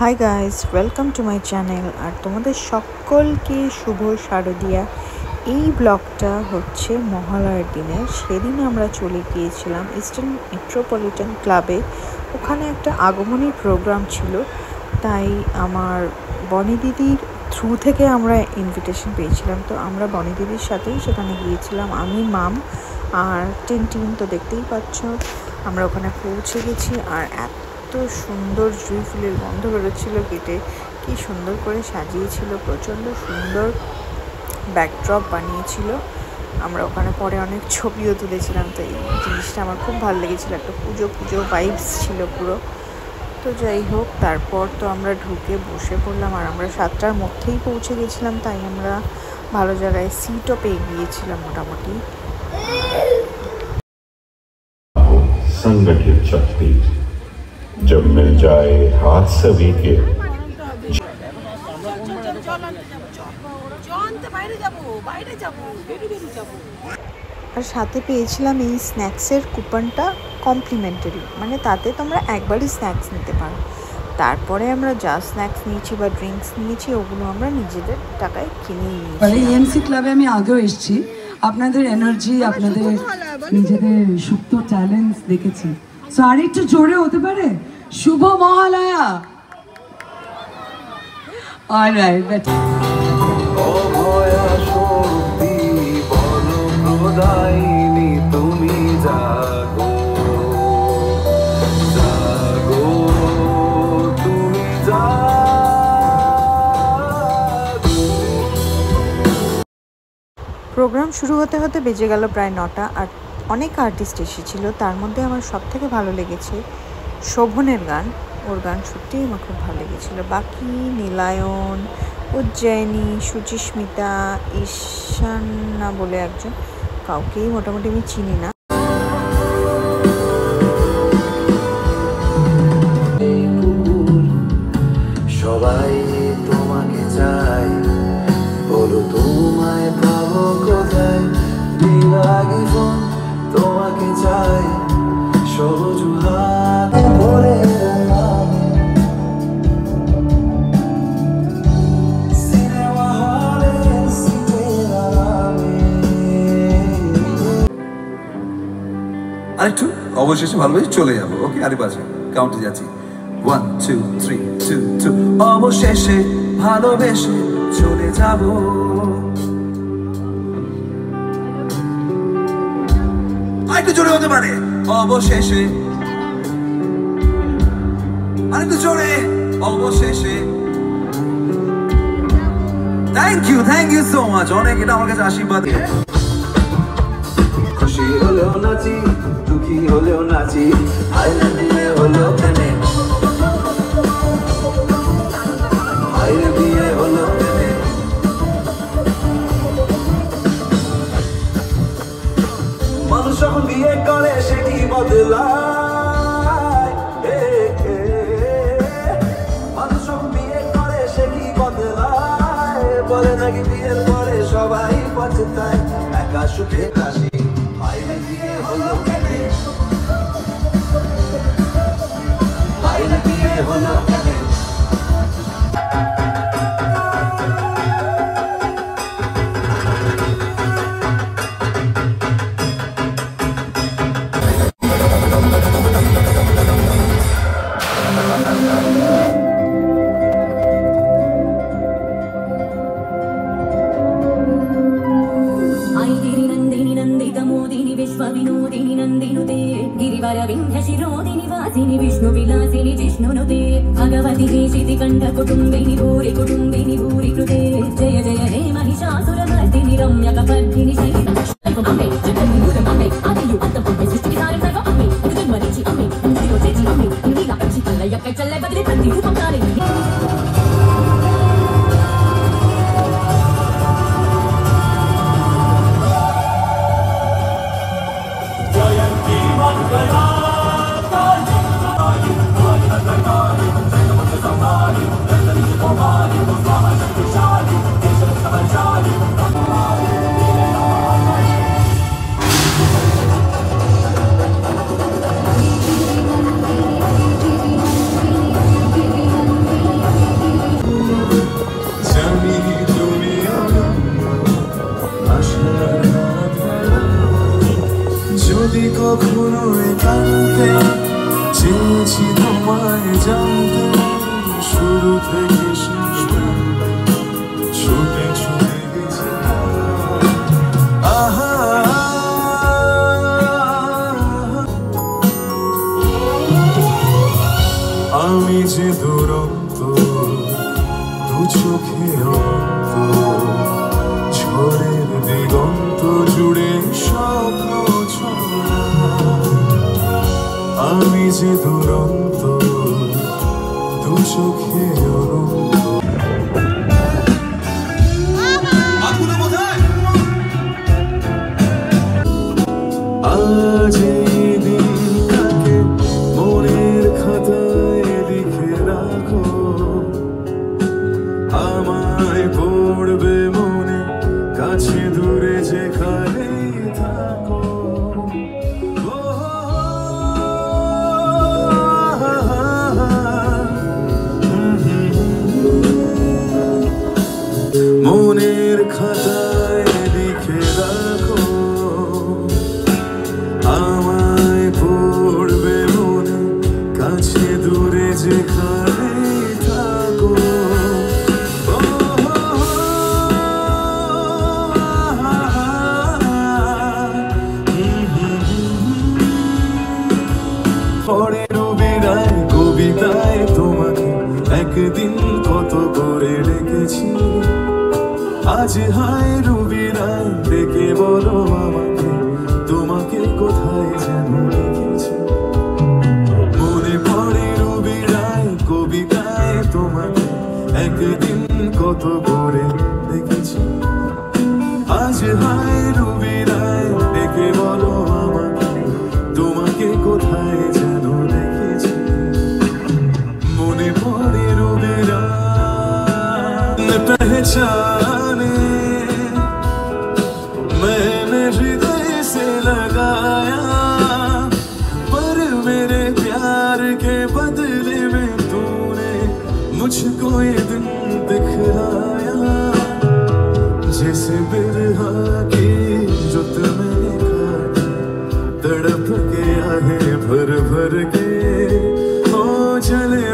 High guys, welcome to my channel. আর তোমাদের সকলকে শুভ শারদিয়া। এই ব্লগটা হচ্ছে মহালয়ার দিনের। সেদিন আমরা চলে গিয়েছিলাম ইস্টার্ন মেট্রোপলিটন ক্লাবে। ওখানে একটা আগমনী প্রোগ্রাম ছিল, তাই আমার বনি দিদির থ্রু থেকে আমরা ইনভিটেশন পেয়েছিলাম। তো আমরা বনি দিদির সাথেই সেখানে গিয়েছিলাম, আমি, মাম আর টিন। তো দেখতেই পাচ্ছ আমরা ওখানে পৌঁছে গেছি। আর এত সুন্দর জুঁই ফুলের গন্ধ বেরোচ্ছিল গেটে, কি সুন্দর করে সাজিয়েছিল, প্রচণ্ড সুন্দর ব্যাকড্রপ বানিয়েছিল। আমরা ওখানে পরে অনেক ছবিও তুলেছিলাম। তো এই জিনিসটা আমার খুব ভালো লেগেছিলো, একটা পুজো ভাইবস ছিল পুরো। তো যাই হোক, তারপর তো আমরা ঢুকে বসে পড়লাম। আর আমরা 7টার মধ্যেই পৌঁছে গেছিলাম, তাই আমরা ভালো জায়গায় সিটও পেয়ে গিয়েছিলাম মোটামুটি। संगठित शक्ति जब मिल जाए हाथ सभी के। আর সাথে পেয়েছিলাম এই স্ন্যাক্সের কুপনটা কমপ্লিমেন্টারি, মানে তাতে তোমরা একবারই স্ন্যাক্স নিতে পারো। তারপরে আমরা যা স্ন্যাক্স নিয়েছি বা ড্রিঙ্কস নিয়েছি ওগুলো আমরা নিজেদের টাকায় কিনে নিয়েছি। মানে এমসি ক্লাবে আমি আগেও এসেছি, আপনাদের এনার্জি, আপনাদের নিজেদের সুপ্ত ট্যালেন্টস দেখেছি। সো আর একটু জোরে হতে পারে? শুভ মহালয়া। Alright, better. তুমি জাগো জাগো, তুমি প্রোগ্রাম শুরু হতে হতে বেজে গেল প্রায় 9টা। আর অনেক আর্টিস্ট এসেছিল, তার মধ্যে আমার সব থেকে ভালো লেগেছে শোভনের গান। ওর গান সত্যিই আমার খুব ভালো লেগেছিল। বাকি নীলায়ন, উজ্জয়িনী, সুচিস্মিতা, ঈশানা বলে একজন, কাউকেই মোটামুটি আমি চিনি না। সবাই তোমাকে চাই, বলো তোমায় পাবো কোথায়? বিরাগী ফোন তোমাকে চাই, সবুজ হাত ধরে সিনেমা হলে সিটের আরামে। আরেকটু অবশেষে ভালোবেসে চলে যাবো। ওকে, আরে বাজে কাউন্টে যাচ্ছি। 1 2 3 2 2। অবশেষে ভালোবেসে চলে যাব, আরেকটু জোরে হতে পারে। অবশেষে আরেকটু জোরে, অবশেষে। Thank you so much. অনেক, এটা আমার কাছে আশীর্বাদ। খুশি হলেও নাচি, দুঃখী হলেও নাচি, আইলে বিয়ে হলো প্রেমে, আইলে বিয়ে হলো প্রেমে। মানুষ যখন বিয়ে করে সে কি বদলায়, মানুষ যখন বিয়ে করে সে কি বদলায়, বলে নাকি বিয়ের পরে সবাই পছতায়, একা সুখে কাশি। আইলে বিয়ে হলো প্রেমে, আইলে বিয়ে হলো প্রেমে। विनोदिनी नंदिनुते गिरिवर विन्ध्यशिरोदिनि वासिनि विष्णु विलासिनि जिष्णुनुते भगवति देशिति कंठ कुटुम्बिनि भूरि कृते जय जय हे महिषासुरमर्दिनि रम्यकपर्दिनि शैलम् अम्बे जगन्मूलमम्बे आदियु अन्तपुम्बे सृष्टिसारं सर्व अम्बे जगन्मरीचि अम्बे इंद्रियोचेचि अम्बे इंद्रिला पक्षि कल्लयक्कै चल्लै बदले प्रतिरूपं कारिणि। শুরু থেকে শেষ ছুটে ছুটে গেছে আহা আমি যে দুরন্ত দু চোখে অন্ত ঝড়ের দিগন্ত জুড়ে স্বপ্ন ছড়া আমি যে দুরন্ত দু চোখে অনন্ত আজ এই দিনটাকে মনের খাতায় লিখে রাখো আমায় পড়বে মনে কাছে দূরে যেখানে থাকো মনের খাতায় লিখে রাখো আমায় পড়বে মনে কাছে দূরে যেখানে থাকো পরের বিদায় কবিতায় তোমাকে একদিন কত করে ডেকেছি আজ হায় রুবিরায় ডেকে বলো আমাকে তোমাকে কোথায় যেন দেখেছি মনে পড়ে রুবিরায় কবিতায় তোমাকে একদিন কত করে দেখেছি আজ হায় রুবিরায় ডেকে বলো আমাকে তোমাকে কোথায় যেন দেখেছি মনে পড়ে রুবিরায় पहचाने मैंने हृदय से लगाया पर मेरे प्यार के बदले में तूने मुझको ये दिन दिखलाया जैसे बिरहा की जुत मैंने खाई तड़प के आहे भर भर के हो चले